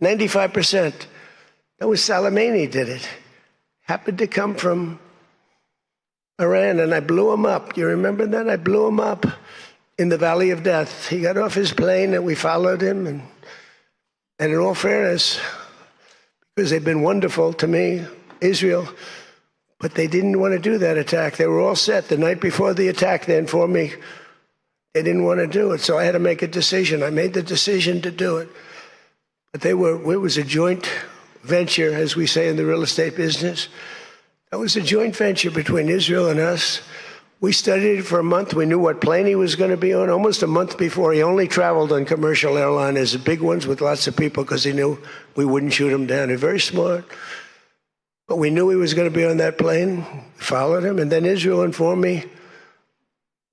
95%. That was Soleimani did it. Happened to come from Iran, and I blew him up. You remember that? I blew him up in the Valley of Death. He got off his plane, and we followed him. And in all fairness, because they've been wonderful to me, Israel, but they didn't want to do that attack. They were all set. The night before the attack, they informed me they didn't want to do it, so I had to make a decision. I made the decision to do it. But it was a joint venture, as we say in the real estate business. That was a joint venture between Israel and us. We studied it for a month. We knew what plane he was going to be on. Almost a month before, he only traveled on commercial airliners, the big ones with lots of people, because he knew we wouldn't shoot him down. He's very smart. But we knew he was going to be on that plane. We followed him. And then Israel informed me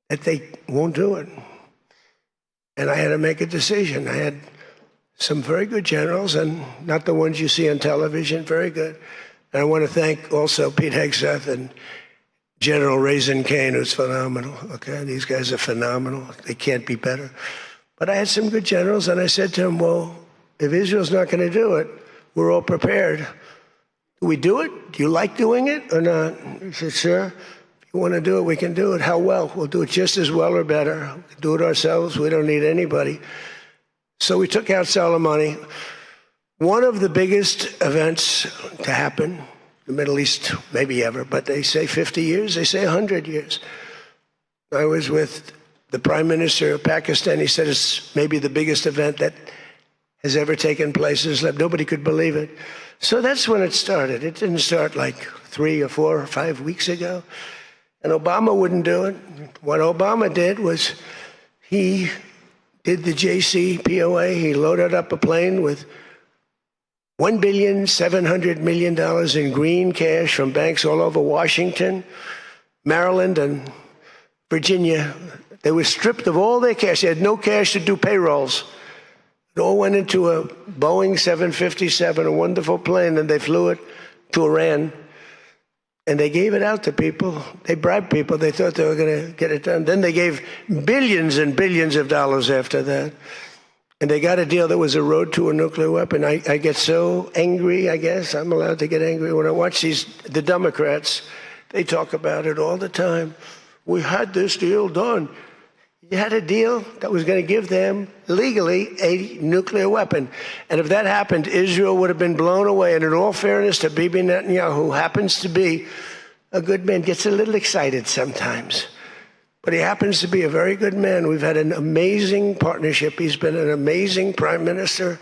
that they won't do it. And I had to make a decision. I had some very good generals, and not the ones you see on television, very good. And I want to thank also Pete Hegseth and General Raisin Kane, who's phenomenal. Okay, these guys are phenomenal. They can't be better. But I had some good generals, and I said to them, well, if Israel's not going to do it, we're all prepared. Do we do it? Do you like doing it or not? He said, sure. If you want to do it, we can do it. How well? We'll do it just as well or better. We can do it ourselves. We don't need anybody. So we took out Soleimani. One of the biggest events to happen in the Middle East, maybe ever, but they say 50 years, they say 100 years. I was with the Prime Minister of Pakistan. He said it's maybe the biggest event that has ever taken place in Islam. Nobody could believe it. So that's when it started. It didn't start like 3 or 4 or 5 weeks ago. And Obama wouldn't do it. What Obama did was he did the JCPOA. He loaded up a plane with $1,700,000,000 in green cash from banks all over Washington, Maryland, and Virginia. They were stripped of all their cash. They had no cash to do payrolls. It all went into a Boeing 757, a wonderful plane, and they flew it to Iran. And they gave it out to people. They bribed people. They thought they were going to get it done. Then they gave billions and billions of dollars after that. And they got a deal that was a road to a nuclear weapon. I get so angry, I guess. I'm allowed to get angry when I watch the Democrats. They talk about it all the time. We had this deal done. You had a deal that was going to give them legally a nuclear weapon. And if that happened, Israel would have been blown away. And in all fairness to Bibi Netanyahu, who happens to be a good man, gets a little excited sometimes. But he happens to be a very good man. We've had an amazing partnership. He's been an amazing prime minister.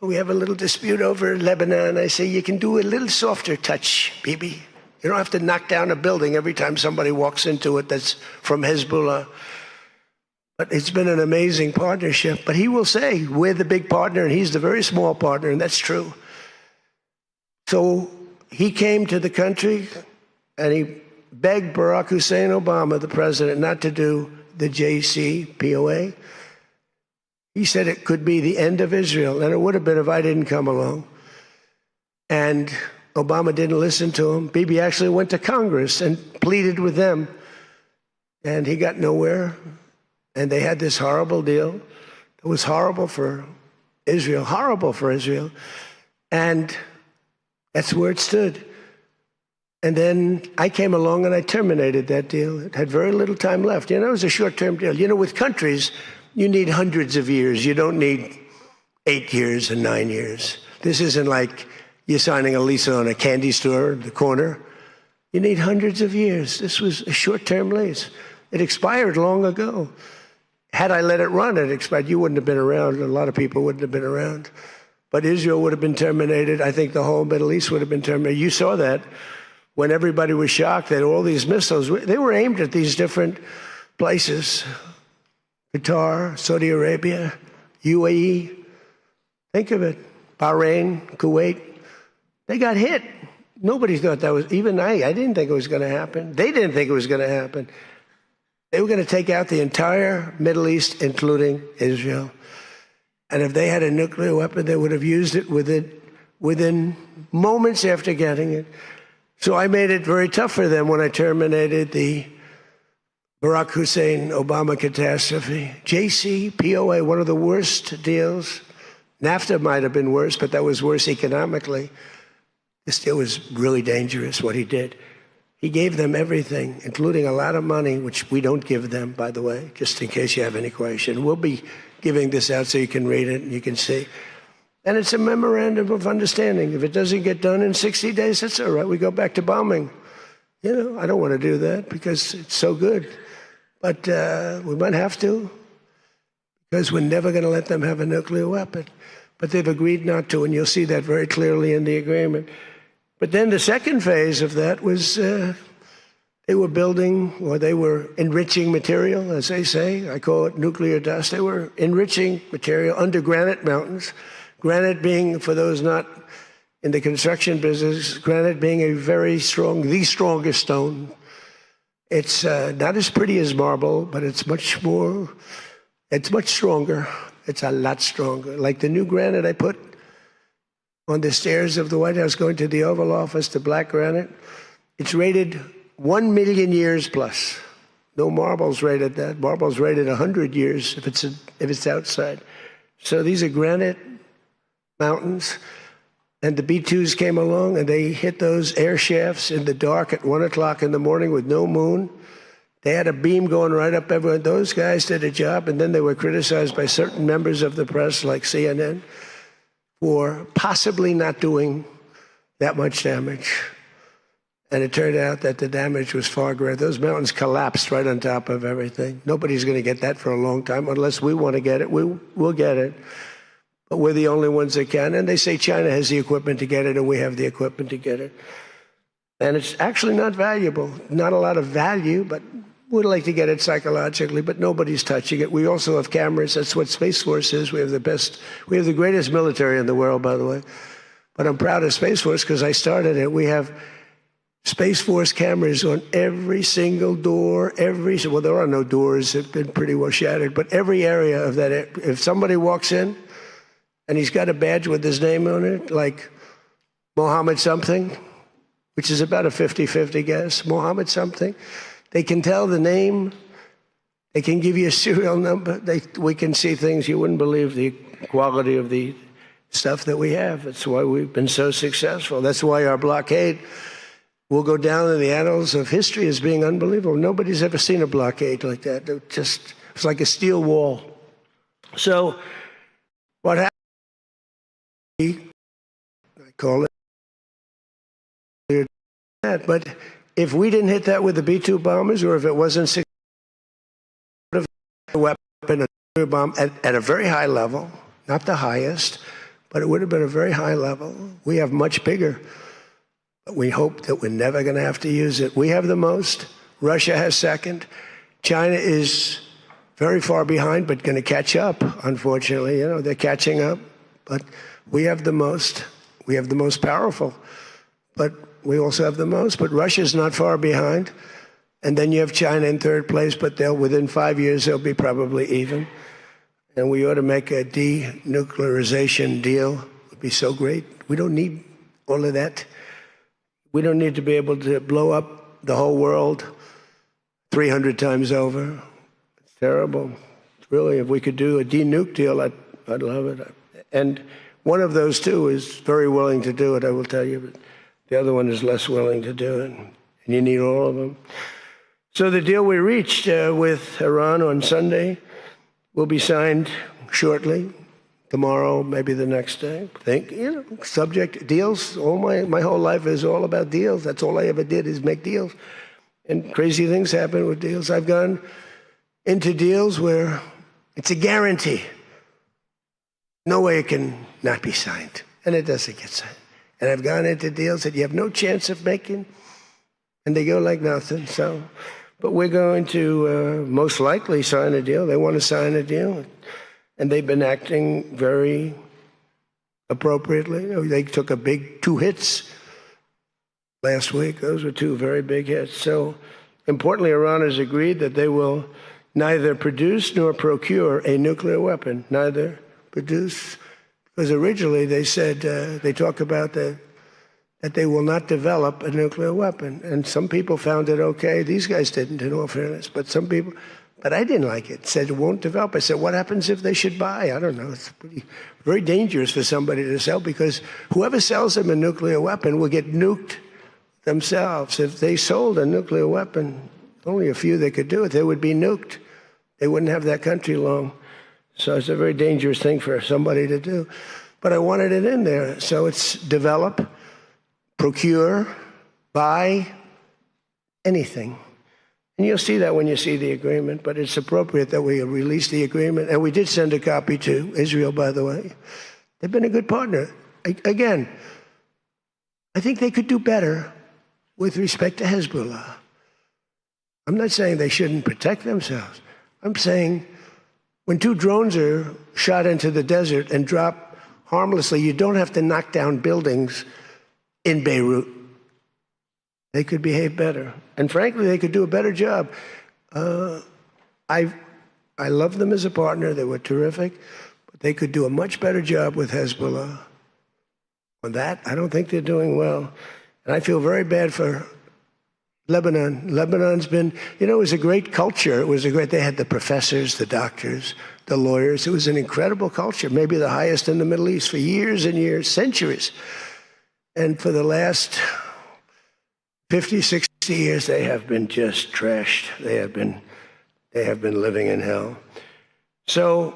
We have a little dispute over Lebanon. I say, you can do a little softer touch, Bibi. You don't have to knock down a building every time somebody walks into it that's from Hezbollah. But it's been an amazing partnership. But he will say, we're the big partner, and he's the very small partner, and that's true. So he came to the country, and he begged Barack Hussein Obama, the president, not to do the JCPOA. He said it could be the end of Israel, and it would have been if I didn't come along. And Obama didn't listen to him. Bibi actually went to Congress and pleaded with them, and he got nowhere. And they had this horrible deal. It was horrible for Israel, and that's where it stood. And then I came along and I terminated that deal. It had very little time left. It was a short-term deal. With countries, you need hundreds of years. You don't need 8 years and 9 years. This isn't like you're signing a lease on a candy store in the corner. You need hundreds of years. This was a short-term lease. It expired long ago. Had I let it run, it expired. You wouldn't have been around. A lot of people wouldn't have been around. But Israel would have been terminated. I think the whole Middle East would have been terminated. You saw that when everybody was shocked that all these missiles, they were aimed at these different places. Qatar, Saudi Arabia, UAE. Think of it. Bahrain, Kuwait. They got hit. Nobody thought that was, even I didn't think it was going to happen. They didn't think it was going to happen. They were going to take out the entire Middle East, including Israel. And if they had a nuclear weapon, they would have used it within moments after getting it. So I made it very tough for them when I terminated the Barack Hussein Obama catastrophe. JCPOA, one of the worst deals NAFTA might have been worse, but that was worse economically. This deal was really dangerous, what he did. He gave them everything, including a lot of money, which we don't give them, by the way, just in case you have any question. We'll be giving this out so you can read it and you can see. And it's a memorandum of understanding. If it doesn't get done in 60 days, that's all right. We go back to bombing. You know, I don't want to do that because it's so good. But we might have to, because we're never going to let them have a nuclear weapon. But they've agreed not to, and you'll see that very clearly in the agreement. But then the second phase of that was they were building, or they were enriching material, as they say. I call it nuclear dust. They were enriching material under granite mountains. Granite being, for those not in the construction business, granite being a very strong, the strongest stone. It's not as pretty as marble, but it's much stronger. It's a lot stronger. Like the new granite I put on the stairs of the White House going to the Oval Office, the black granite, it's rated 1 million years plus. No marble's rated that. Marble's rated 100 years if it's outside. So these are granite mountains. And the B-2s came along and they hit those air shafts in the dark at 1 o'clock in the morning with no moon. They had a beam going right up everywhere. Those guys did a job, and then they were criticized by certain members of the press, like CNN, for possibly not doing that much damage. And it turned out that the damage was far greater. Those mountains collapsed right on top of everything. Nobody's going to get that for a long time. Unless we want to get it, we'll get it. But we're the only ones that can. And they say China has the equipment to get it, and we have the equipment to get it. And it's actually not valuable. Not a lot of value, but we'd like to get it psychologically, but nobody's touching it. We also have cameras. That's what Space Force is. We have the greatest military in the world, by the way. But I'm proud of Space Force because I started it. We have Space Force cameras on every single door, well, there are no doors. They've been pretty well shattered, but every area of that. If somebody walks in and he's got a badge with his name on it, like Mohammed something, which is about a 50-50 guess, Mohammed something, they can tell the name. They can give you a serial number. We can see things you wouldn't believe, the quality of the stuff that we have. That's why we've been so successful. That's why our blockade will go down in the annals of history as being unbelievable. Nobody's ever seen a blockade like that. It's like a steel wall. So what happened, I call it that, but if we didn't hit that with the B-2 bombers, or if it wasn't a weapon, a nuclear bomb at a very high level, not the highest, but it would have been a very high level. We have much bigger, but we hope that we're never going to have to use it. We have the most. Russia has second. China is very far behind, but going to catch up, unfortunately. You know, they're catching up, but we have the most. We have the most powerful, but we also have the most, but Russia's not far behind. And then you have China in third place, but within 5 years, they'll be probably even. And we ought to make a denuclearization deal. It would be so great. We don't need all of that. We don't need to be able to blow up the whole world 300 times over. It's terrible. Really, if we could do a denuke deal, I'd love it. And one of those two is very willing to do it, I will tell you. But the other one is less willing to do it, and you need all of them. So the deal we reached with Iran on Sunday will be signed shortly, tomorrow, maybe the next day. Subject deals. My whole life is all about deals. That's all I ever did is make deals. And crazy things happen with deals. I've gone into deals where it's a guarantee. No way it can not be signed, and it doesn't get signed. And I've gone into deals that you have no chance of making, and they go like nothing. So, but we're going to most likely sign a deal. They want to sign a deal, and they've been acting very appropriately. They took a big 2 hits last week. Those were 2 very big hits. So, importantly, Iran has agreed that they will neither produce nor procure a nuclear weapon. Neither produce. Because originally they said, they talk about that they will not develop a nuclear weapon. And some people found it okay. These guys didn't, in all fairness. But some people, But I didn't like it. Said it won't develop. I said, what happens if they should buy? I don't know. It's very dangerous for somebody to sell, because whoever sells them a nuclear weapon will get nuked themselves. If they sold a nuclear weapon, only a few that could do it, they would be nuked. They wouldn't have that country long. So it's a very dangerous thing for somebody to do. But I wanted it in there. So it's develop, procure, buy, anything. And you'll see that when you see the agreement, but it's appropriate that we release the agreement. And we did send a copy to Israel, by the way. They've been a good partner. Again, I think they could do better with respect to Hezbollah. I'm not saying they shouldn't protect themselves. I'm saying when 2 drones are shot into the desert and drop harmlessly, you don't have to knock down buildings in Beirut. They could behave better. And frankly, they could do a better job. I love them as a partner. They were terrific. But they could do a much better job with Hezbollah. On that, I don't think they're doing well. And I feel very bad for Lebanon. Lebanon's been, it was a great culture. They had the professors, the doctors, the lawyers. It was an incredible culture, maybe the highest in the Middle East for years and years, centuries. And for the last 50, 60 years, they have been just trashed. They have been living in hell. So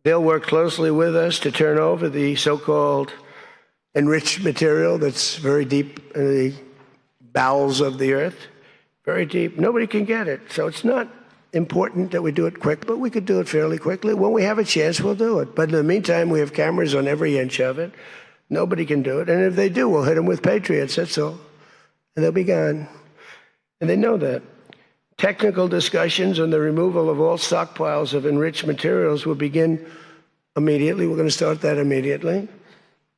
they'll work closely with us to turn over the so-called enriched material that's very deep in the bowels of the earth, very deep. Nobody can get it. So it's not important that we do it quick, but we could do it fairly quickly. When we have a chance, we'll do it. But in the meantime, we have cameras on every inch of it. Nobody can do it. And if they do, we'll hit them with Patriots, that's all. And they'll be gone. And they know that. Technical discussions on the removal of all stockpiles of enriched materials will begin immediately. We're going to start that immediately.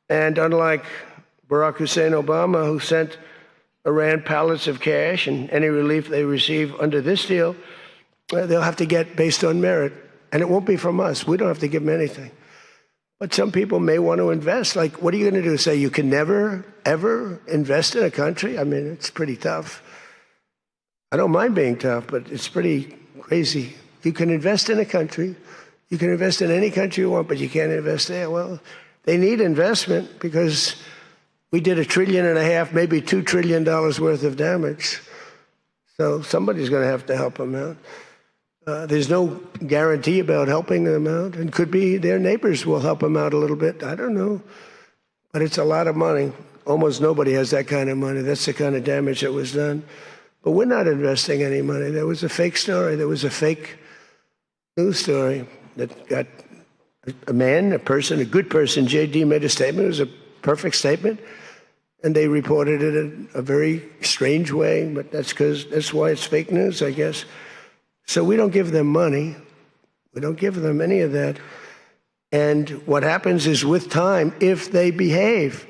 And unlike Barack Hussein Obama, who sent Iran pallets of cash and any relief they receive under this deal, they'll have to get based on merit. And it won't be from us. We don't have to give them anything. But some people may want to invest. Like, what are you going to do? Say you can never, ever invest in a country? I mean, it's pretty tough. I don't mind being tough, but it's pretty crazy. You can invest in a country. You can invest in any country you want, but you can't invest there. Well, they need investment because we did $1.5 trillion, maybe $2 trillion worth of damage. So somebody's going to have to help them out. There's no guarantee about helping them out. And could be their neighbors will help them out a little bit. I don't know. But it's a lot of money. Almost nobody has that kind of money. That's the kind of damage that was done. But we're not investing any money. There was a fake story. There was a fake news story that got a man, a person, a good person. JD made a statement. It was a perfect statement. And they reported it in a very strange way. But that's why it's fake news, I guess. So we don't give them money. We don't give them any of that. And what happens is with time, if they behave,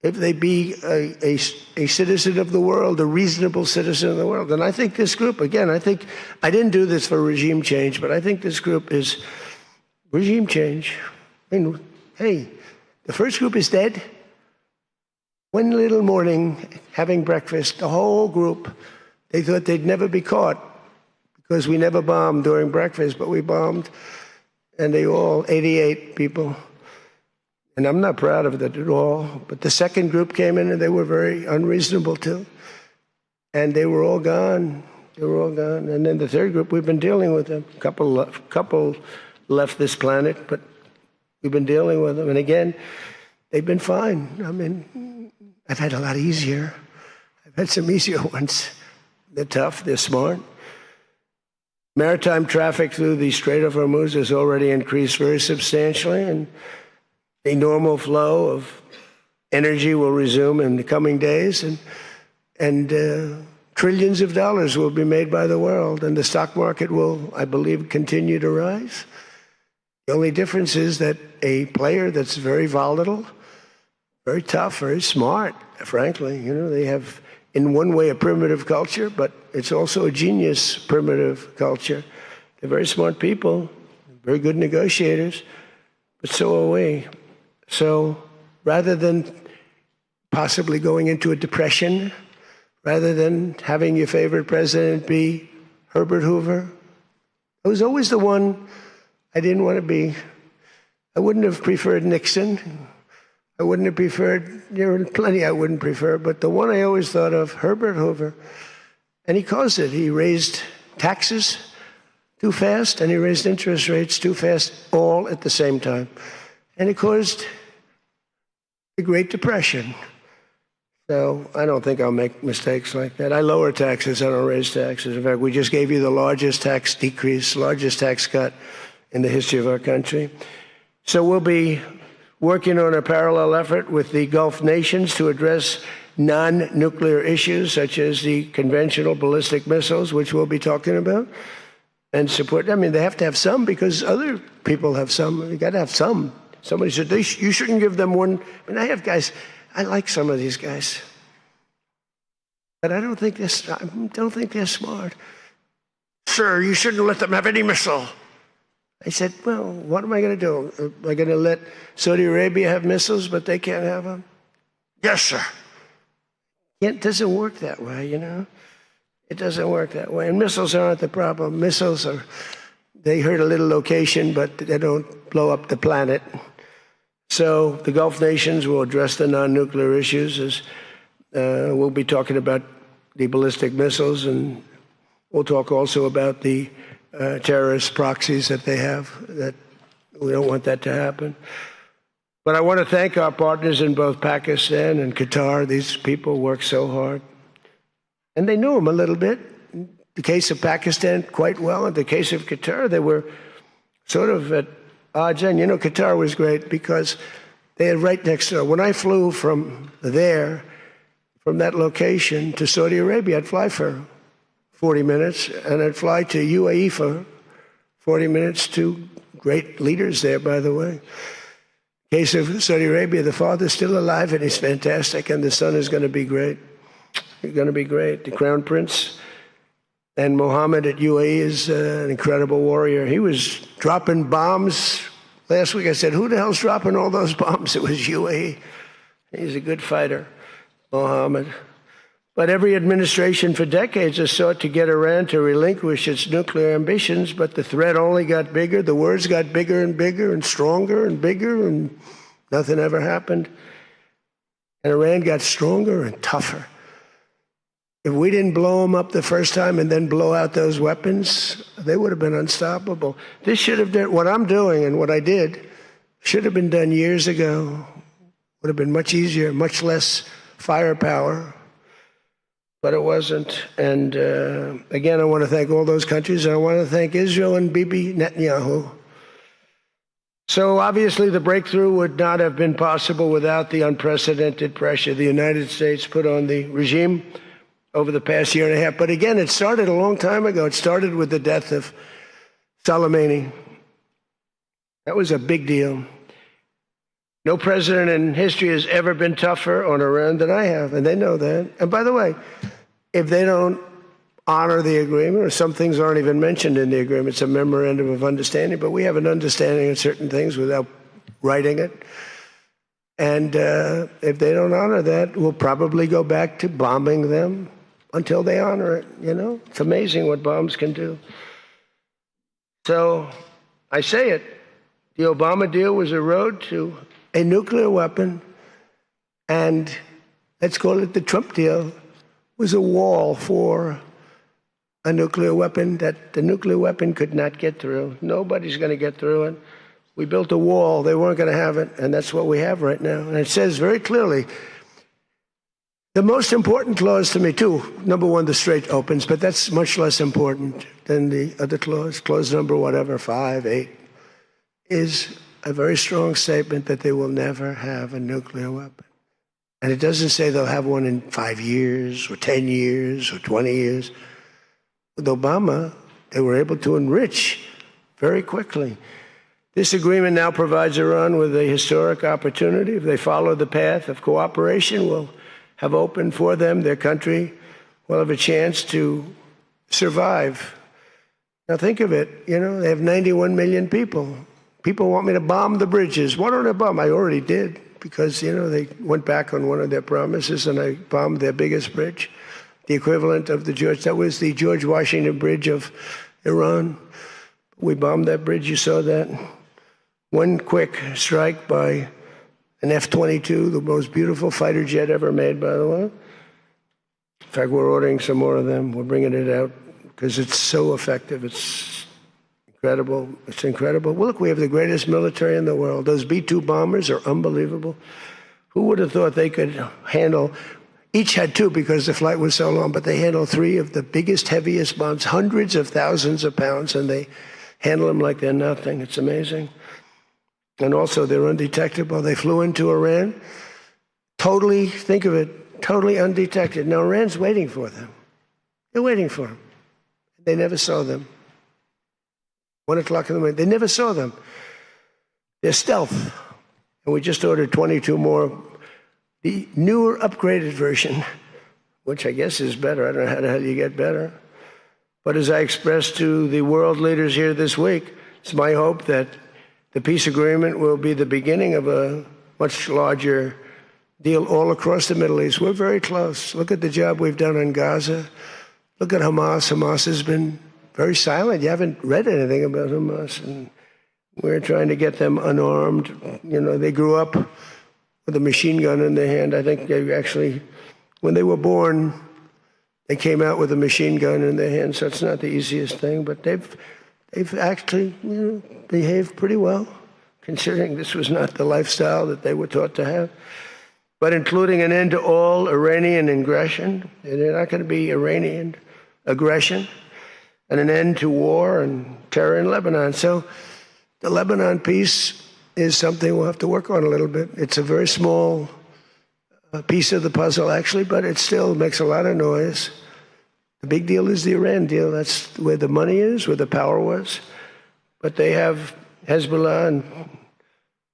if they be a citizen of the world, a reasonable citizen of the world. And I think this group, again, I didn't do this for regime change, but I think this group is regime change. I mean, hey, the first group is dead. One little morning, having breakfast, the whole group, they thought they'd never be caught, because we never bombed during breakfast, but we bombed, and they all, 88 people. And I'm not proud of that at all, but the second group came in and they were very unreasonable too. And they were all gone. They were all gone. And then the third group, we've been dealing with them. A couple left this planet, but we've been dealing with them. And again, they've been fine. I mean, I've had a lot easier. I've had some easier ones. They're tough, they're smart. Maritime traffic through the Strait of Hormuz has already increased very substantially, and a normal flow of energy will resume in the coming days, and trillions of dollars will be made by the world, and the stock market will, I believe, continue to rise. The only difference is that a player that's very volatile, very tough, very smart, frankly, they have, in one way, a primitive culture, but it's also a genius primitive culture. They're very smart people, very good negotiators, but so are we. So rather than possibly going into a depression, rather than having your favorite president be Herbert Hoover. I was always the one I didn't want to be. I wouldn't have preferred Nixon. I wouldn't have preferred, there are plenty I wouldn't prefer, but the one I always thought of, Herbert Hoover. And he caused it. He raised taxes too fast, and he raised interest rates too fast, all at the same time. And it caused the Great Depression. So I don't think I'll make mistakes like that. I lower taxes, I don't raise taxes. In fact, we just gave you the largest tax decrease, largest tax cut in the history of our country. So we'll be working on a parallel effort with the Gulf nations to address non-nuclear issues, such as the conventional ballistic missiles, which we'll be talking about, and support. I mean, they have to have some because other people have some. You got to have some. Somebody said, you shouldn't give them one. I mean, I have guys, I like some of these guys, but I don't think they're smart. Sir, you shouldn't let them have any missile. I said, well, what am I going to do? Am I going to let Saudi Arabia have missiles, but they can't have them? Yes, sir. It doesn't work that way, you know? It doesn't work that way. And missiles aren't the problem. Missiles they hurt a little location, but they don't blow up the planet. So the Gulf nations will address the non-nuclear issues. As we'll be talking about the ballistic missiles, and we'll talk also about the terrorist proxies that they have, that we don't want that to happen. But I want to thank our partners in both Pakistan and Qatar. These people work so hard. And they knew him a little bit. In the case of Pakistan, quite well. In the case of Qatar, they were sort of at odds. And, you know, Qatar was great because they had right next door. When I flew from there, from that location to Saudi Arabia, I'd fly for 40 minutes, and I'd fly to UAE for 40 minutes, two great leaders there, by the way. In the case of Saudi Arabia, the father's still alive, and he's fantastic, and the son is going to be great. He's going to be great. The Crown Prince and Mohammed at UAE is an incredible warrior. He was dropping bombs. Last week I said, who the hell's dropping all those bombs? It was UAE. He's a good fighter, Mohammed. But every administration for decades has sought to get Iran to relinquish its nuclear ambitions, but the threat only got bigger. The words got bigger and bigger and stronger and bigger, and nothing ever happened. And Iran got stronger and tougher. If we didn't blow them up the first time and then blow out those weapons, they would have been unstoppable. This should have done, what I'm doing and what I did, should have been done years ago. Would have been much easier, much less firepower. But it wasn't. And again, I want to thank all those countries, and I want to thank Israel and Bibi Netanyahu. So obviously the breakthrough would not have been possible without the unprecedented pressure the United States put on the regime over the past year and a half. But again, it started a long time ago. It started with the death of Soleimani. That was a big deal. No president in history has ever been tougher on Iran than I have, and they know that. And by the way, if they don't honor the agreement, or some things aren't even mentioned in the agreement, it's a memorandum of understanding, but we have an understanding of certain things without writing it. And if they don't honor that, we'll probably go back to bombing them until they honor it, you know? It's amazing what bombs can do. So I say it, the Obama deal was a road to a nuclear weapon, and let's call it the Trump deal, was a wall for a nuclear weapon that the nuclear weapon could not get through. Nobody's going to get through it. We built a wall. They weren't going to have it, and that's what we have right now. And it says very clearly, the most important clause to me, too, number one, the Strait opens, but that's much less important than the other clause. Clause number whatever, 5, 8, is a very strong statement that they will never have a nuclear weapon. And it doesn't say they'll have one in 5 years or 10 years or 20 years. With Obama, they were able to enrich very quickly. This agreement now provides Iran with a historic opportunity. If they follow the path of cooperation, will have opened for them, their country will have a chance to survive. Now think of it, you know, they have 91 million people. People want me to bomb the bridges. Why don't I bomb? I already did, because, you know, they went back on one of their promises and I bombed their biggest bridge. the equivalent of that was the George Washington Bridge of Iran. We bombed that bridge, you saw that. One quick strike by an F-22, the most beautiful fighter jet ever made, by the way. In fact, we're ordering some more of them. We're bringing it out because it's so effective. It's incredible. It's incredible. Well, look, we have the greatest military in the world. Those B-2 bombers are unbelievable. Who would have thought they could handle, each had two because the flight was so long, but they handle three of the biggest, heaviest bombs, hundreds of thousands of pounds, and they handle them like they're nothing. It's amazing. And also, they're undetectable. They flew into Iran, totally, think of it, totally undetected. Now, Iran's waiting for them. They're waiting for them. They never saw them. 1 o'clock in the morning, they never saw them. They're stealth. And we just ordered 22 more. The newer, upgraded version, which I guess is better. I don't know how the hell you get better. But as I expressed to the world leaders here this week, it's my hope that the peace agreement will be the beginning of a much larger deal all across the Middle East. We're very close. Look at the job we've done in Gaza. Look at Hamas. Hamas has been very silent. You haven't read anything about Hamas. And we're trying to get them unarmed. You know, they grew up with a machine gun in their hand. I think they actually, when they were born, they came out with a machine gun in their hand. So it's not the easiest thing. But they've actually, behaved pretty well, considering this was not the lifestyle that they were taught to have. But including an end to all Iranian aggression, they're not going to be Iranian aggression, and an end to war and terror in Lebanon. So the Lebanon peace is something we'll have to work on a little bit. It's a very small piece of the puzzle, actually, but it still makes a lot of noise. The big deal is the Iran deal. That's where the money is, where the power was. But they have Hezbollah, and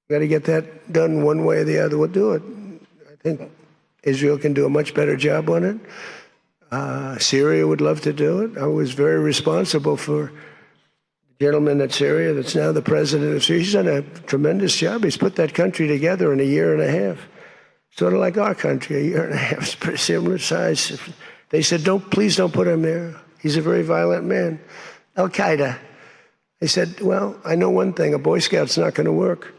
got to get that done one way or the other. We'll do it. I think Israel can do a much better job on it. Syria would love to do it. I was very responsible for the gentleman at Syria that's now the president of Syria. He's done a tremendous job. He's put that country together in a year and a half. Sort of like our country, a year and a half. It's pretty similar size. They said, please don't put him there. He's a very violent man. Al-Qaeda. They said, well, I know one thing, a Boy Scout's not going to work.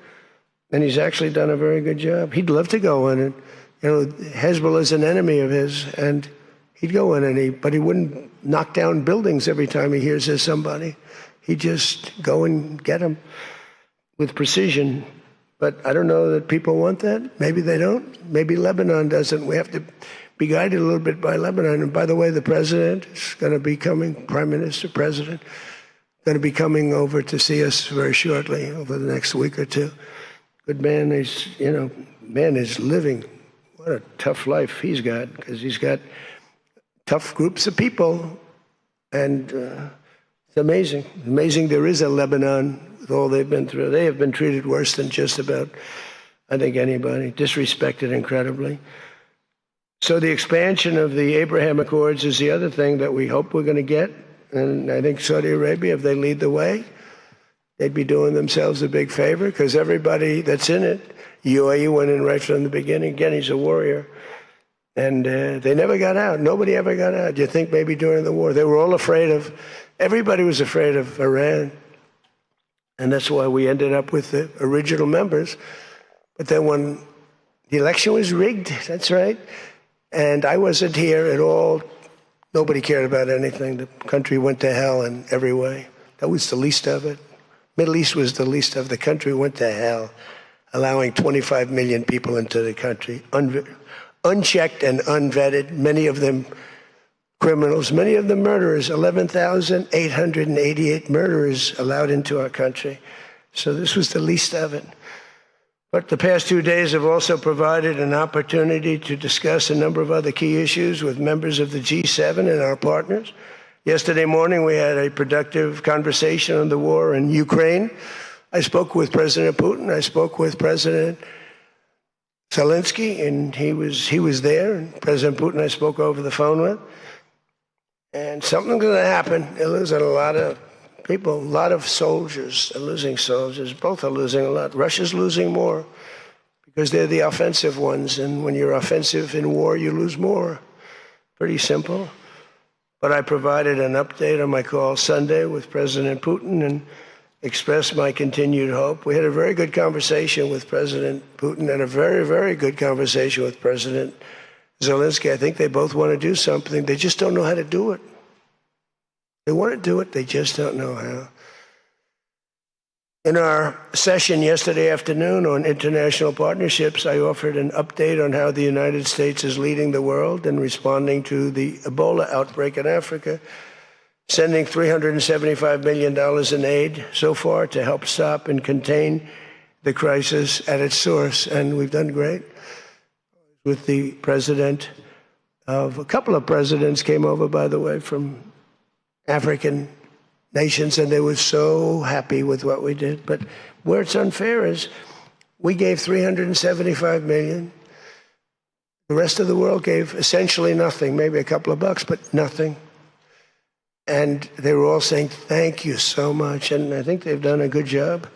And he's actually done a very good job. He'd love to go in and, Hezbollah is an enemy of his, and he'd go in but he wouldn't knock down buildings every time he hears there's somebody. He'd just go and get them with precision. But I don't know that people want that. Maybe they don't. Maybe Lebanon doesn't. We have to be guided a little bit by Lebanon. And by the way, the president is going to be coming, Prime Minister, President, going to be coming over to see us very shortly, over the next week or two. Good man. He's, man is living. What a tough life he's got, because he's got tough groups of people. And it's amazing. Amazing there is a Lebanon with all they've been through. They have been treated worse than just about, I think, anybody. Disrespected incredibly. So the expansion of the Abraham Accords is the other thing that we hope we're going to get. And I think Saudi Arabia, if they lead the way, they'd be doing themselves a big favor, because everybody that's in it, UAE went in right from the beginning. Again, he's a warrior. And they never got out. Nobody ever got out. You think maybe during the war, they were all everybody was afraid of Iran. And that's why we ended up with the original members. But then when the election was rigged, that's right, and I wasn't here at all, nobody cared about anything. The country went to hell in every way. That was the least of it. Middle East was the least of the country went to hell, allowing 25 million people into the country, unchecked and unvetted, many of them criminals, many of them murderers, 11,888 murderers allowed into our country. So this was the least of it. But the past 2 days have also provided an opportunity to discuss a number of other key issues with members of the G7 and our partners. Yesterday morning, we had a productive conversation on the war in Ukraine. I spoke with President Putin. I spoke with President Zelensky, and he was there. And President Putin I spoke over the phone with. And something's going to happen. They're losing a lot of people, a lot of soldiers. They're losing soldiers. Both are losing a lot. Russia's losing more because they're the offensive ones. And when you're offensive in war, you lose more. pretty simple. But I provided an update on my call Sunday with President Putin and expressed my continued hope. We had a very good conversation with President Putin and a very, very good conversation with President Zelensky. I think they both want to do something. They just don't know how to do it. They want to do it. They just don't know how. In our session yesterday afternoon on international partnerships, I offered an update on how the United States is leading the world in responding to the Ebola outbreak in Africa, sending $375 million in aid so far to help stop and contain the crisis at its source. And we've done great. With the president of a couple of presidents came over, by the way, from African nations, and they were so happy with what we did. But where it's unfair is we gave $375 million. The rest of the world gave essentially nothing, maybe a couple of bucks, but nothing. And they were all saying, thank you so much. And I think they've done a good job.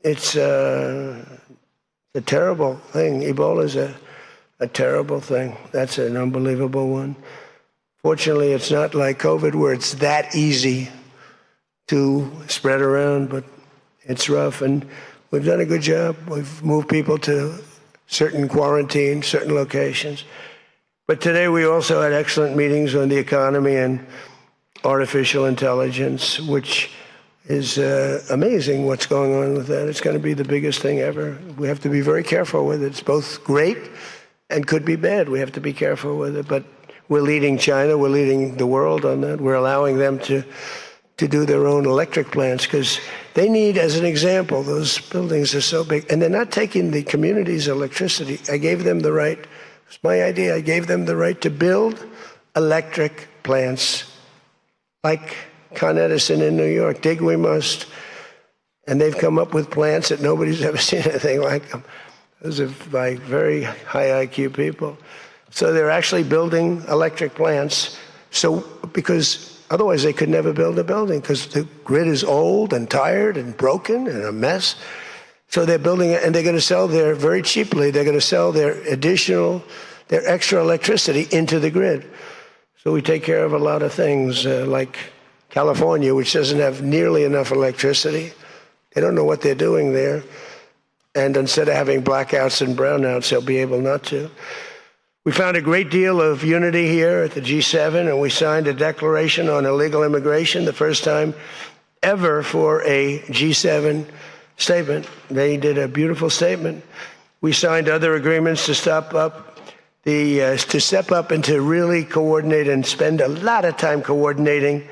It's a terrible thing. Ebola is a terrible thing. That's an unbelievable one. Fortunately, it's not like COVID where it's that easy to spread around, but it's rough. And we've done a good job. We've moved people to certain quarantine, certain locations. But today we also had excellent meetings on the economy and artificial intelligence, which is amazing what's going on with that. It's going to be the biggest thing ever. We have to be very careful with it. It's both great and could be bad. We have to be careful with it. But we're leading China. We're leading the world on that. We're allowing them to do their own electric plants because they need, as an example, those buildings are so big. And they're not taking the community's electricity. I gave them the right. It's my idea. I gave them the right to build electric plants like Con Edison in New York. Dig we must. And they've come up with plants that nobody's ever seen anything like them. Those are like very high IQ people. So they're actually building electric plants. So because otherwise they could never build a building because the grid is old and tired and broken and a mess. So they're building it, and they're going to sell very cheaply, they're going to sell their extra electricity into the grid. So we take care of a lot of things like California, which doesn't have nearly enough electricity. They don't know what they're doing there. And instead of having blackouts and brownouts, they'll be able not to. We found a great deal of unity here at the G7, and we signed a declaration on illegal immigration, the first time ever for a G7 statement. They did a beautiful statement. We signed other agreements to step up and to really coordinate and spend a lot of time coordinating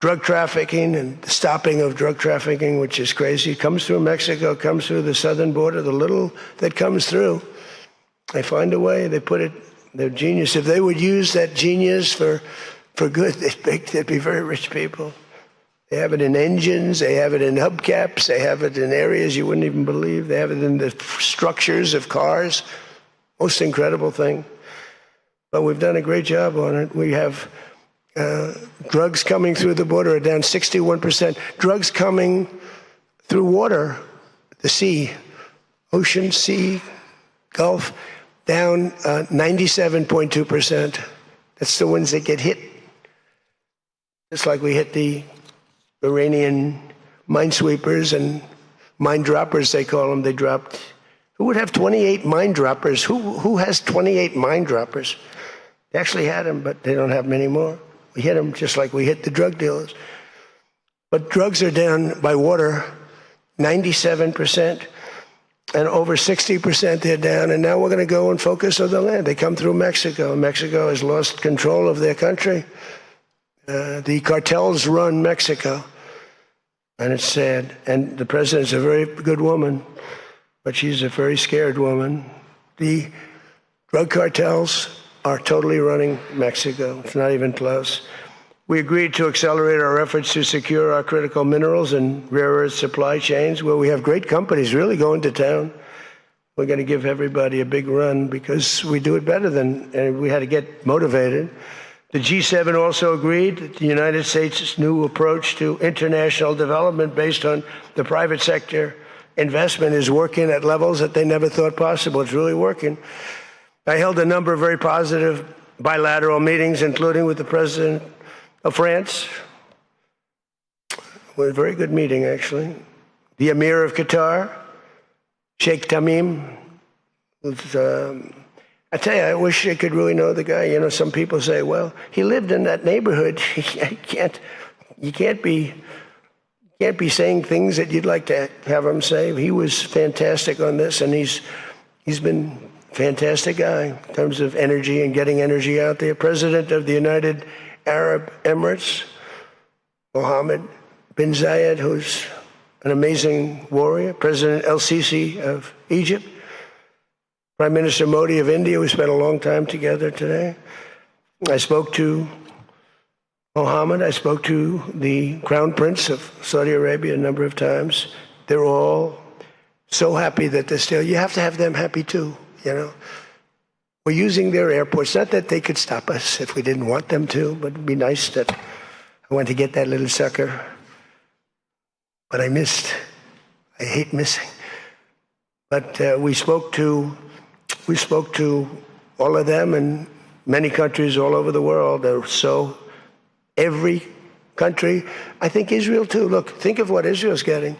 drug trafficking and the stopping of drug trafficking, which is crazy. It comes through Mexico, comes through the southern border, the little that comes through. They find a way, they put it, they're genius. If they would use that genius for good, they'd be very rich people. They have it in engines, they have it in hubcaps, they have it in areas you wouldn't even believe. They have it in the structures of cars. Most incredible thing. But we've done a great job on it. We have drugs coming through the border are down 61%. Drugs coming through water, the sea, ocean, sea, Gulf, down 97.2%. That's the ones that get hit. Just like we hit the Iranian minesweepers and mine droppers, they call them. They dropped. Who would have 28 mine droppers? Who has 28 mine droppers? They actually had them, but they don't have many more. We hit them just like we hit the drug dealers. But drugs are down by water 97%, and over 60% they're down. And now we're going to go and focus on the land. They come through Mexico. Mexico has lost control of their country. The cartels run Mexico, and it's sad. And the president's a very good woman, but she's a very scared woman. The drug cartels are totally running Mexico. It's not even close. We agreed to accelerate our efforts to secure our critical minerals and rare earth supply chains, where we have great companies really going to town. We're going to give everybody a big run because we do it better and we had to get motivated. The G7 also agreed that the United States' new approach to international development based on the private sector investment is working at levels that they never thought possible. It's really working. I held a number of very positive bilateral meetings, including with the president of France. It was a very good meeting, actually. The Emir of Qatar, Sheikh Tamim. I tell you, I wish I could really know the guy. You know, some people say, well, he lived in that neighborhood. You can't be saying things that you'd like to have him say. He was fantastic on this, and he's been a fantastic guy in terms of energy and getting energy out there. President of the United Arab Emirates, Mohammed bin Zayed, who's an amazing warrior. President El-Sisi of Egypt. Prime Minister Modi of India. We spent a long time together today. I spoke to Mohammed. I spoke to the Crown Prince of Saudi Arabia a number of times. They're all so happy that they're still. You have to have them happy too, you know. We're using their airports. Not that they could stop us if we didn't want them to, but it'd be nice that I went to get that little sucker. But I missed. I hate missing. But we spoke to all of them and many countries all over the world. Every country, I think Israel too. Look, think of what Israel's getting.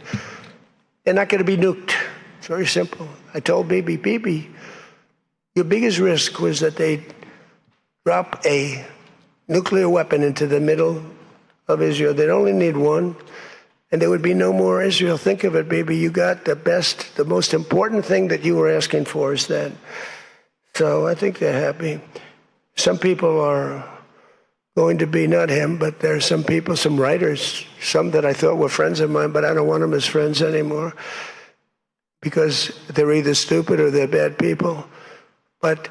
They're not going to be nuked. It's very simple. I told Bibi, your biggest risk was that they'd drop a nuclear weapon into the middle of Israel. They'd only need one, and there would be no more Israel. Think of it, Bibi. You got the best, the most important thing that you were asking for is that. So I think they're happy. Some people are going to be, not him, but there are some people, some writers, some that I thought were friends of mine, but I don't want them as friends anymore because they're either stupid or they're bad people. But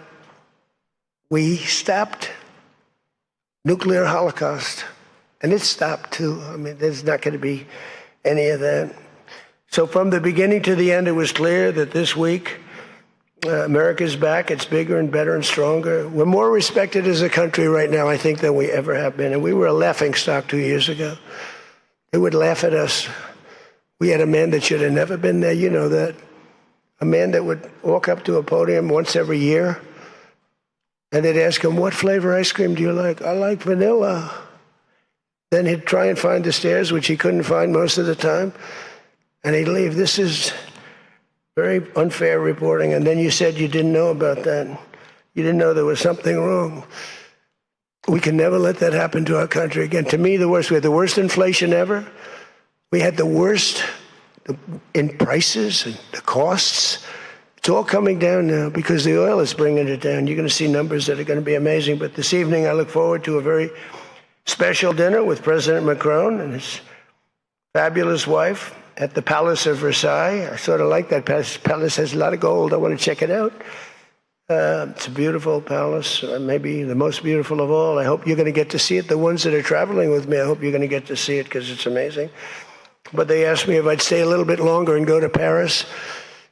we stopped nuclear holocaust, and it stopped too. I mean, there's not going to be any of that. So from the beginning to the end, it was clear that this week, America's back. It's bigger and better and stronger. We're more respected as a country right now, I think, than we ever have been. And we were a laughingstock 2 years ago. They would laugh at us. We had a man that should have never been there. You know that. A man that would walk up to a podium once every year, and they'd ask him, what flavor ice cream do you like? I like vanilla. Then he'd try and find the stairs, which he couldn't find most of the time, and he'd leave. This is very unfair reporting. And then you said you didn't know about that. You didn't know there was something wrong. We can never let that happen to our country again. To me, the worst. We had the worst inflation ever. We had the worst in prices and the costs. It's all coming down now because the oil is bringing it down. You're going to see numbers that are going to be amazing. But this evening, I look forward to a very special dinner with President Macron and his fabulous wife at the Palace of Versailles. I sort of like that palace. Palace has a lot of gold. I want to check it out. It's a beautiful palace, maybe the most beautiful of all. I hope you're going to get to see it. The ones that are traveling with me, I hope you're going to get to see it because it's amazing. But they asked me if I'd stay a little bit longer and go to Paris.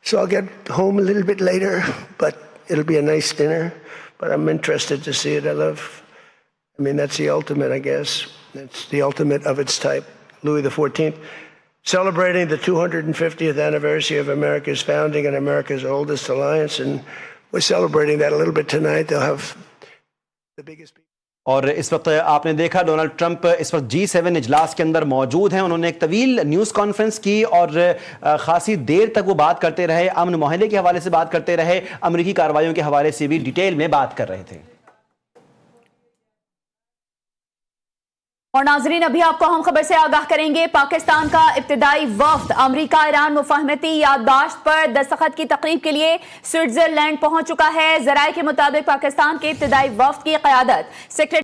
So I'll get home a little bit later, but it'll be a nice dinner. But I'm interested to see it. I mean, that's the ultimate, I guess. It's the ultimate of its type. Louis XIV. Celebrating the 250th anniversary of America's founding and America's oldest alliance, and we're celebrating that a little bit tonight. They'll have the biggest. और इस वक्त आपने देखा Donald Trump इस वक्त G7 इजलास के अंदर मौजूद हैं। उन्होंने एक तवील न्यूज़ कॉन्फ्रेंस की और खासी देर तक वो बात करते रहे, अमन माहले के हवाले से बात करते रहे, अमेरिकी कार्रवाइयों के हवाले से भी डिटेल में बात कर रहे थे। और नाजरीन, अभी आपको हम खबर से आगाह करेंगे। पाकिस्तान का इब्तिदाई वफ्द अमेरिका ईरान मुफाहमती याददाश्त पर दस्तखत की तकरीब के लिए स्विट्जरलैंड पहुंच चुका है। जराये के मुताबिक पाकिस्तान के इब्तिदाई वफ्द की क़यादत सेक्रेटरी